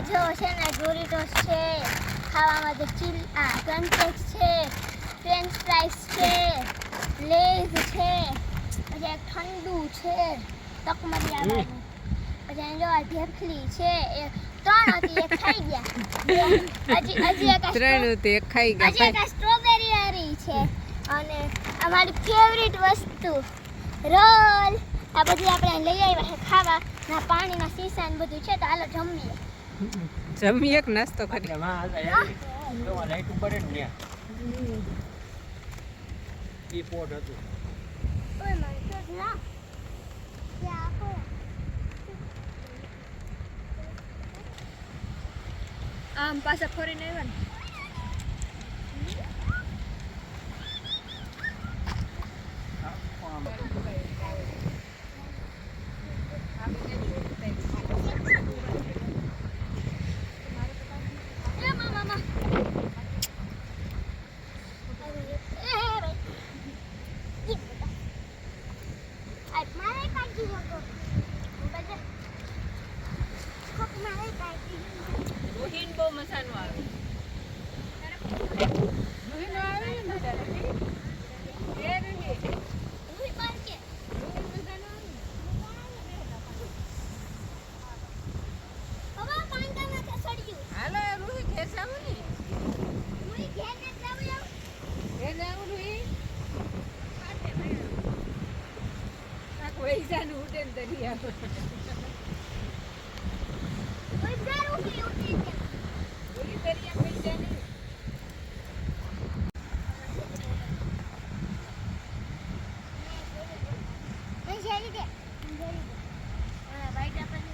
જો છે ને ડોરિટોસ છે, ખાવામાં તો ક્રન્ચેક્સ છે, ફ્રેન્ચ ફ્રાઈસ છે, લેઝ છે, પછી એક ઠંડુ છે તકમરિયાવાળું, પછી જો આ ઢેફલી છે, એ 3 હતી એક ખાઈ ગયા, હજી એક 3 હતી એક ખાઈ ગયા. હજી એક સ્ટ્રોબેરી વાળી છે, અને અમારી ફેવરિટ વસ્તુ રોલ. આ બધું આપણે લઈ આવ્યા છે ખાવા, ના પાણીના સીસા ને બધું છે, તો હાલો જમીએ. જમી એક નાસ્તો કરી. લાઈટ ઉપર ને ઈ પોટ હતું. ઓય મારી તો ના ક્યાં કો આમ પાછા ફરીને આવ્યા ને રોહિન બહુ મસાનો આવે. રોહિન આવે ને મસાનો. એ રોહિન. રૂઈ પાકે રોહિન મસાનો આવે. બાબા પાંડામાં કે સડ્યું હાલો રોહિન ખેસાવો ને. રૂઈ ઘેને જાવ એ જાવ રોહિન. આ કોઈ જાનું ઉડેન દરિયા. ઓય ગારું કે ઉઠી ગયા ઓલી દરિયા કઈ જાને. એ શેરી દે ઓલા ભાઈ આપણે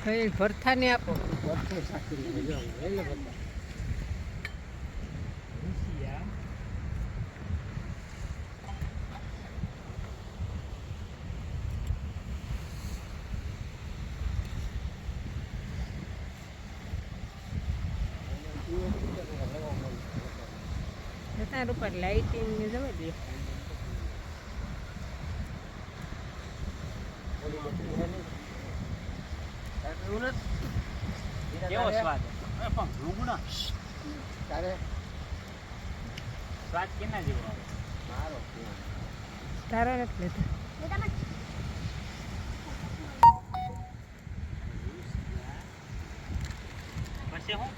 ભાઈ ભરથાને આપો. વચ્ચે સાકી લઈ જાવ એટલે બધા તાર ઉપર લાઇટિંગ ને જવા દે. કેવો સ્વાદ પણ રૂગણા તારે સ્વાદ કેના જેવો આવે મારો તારો નથી લેતો. પછી હું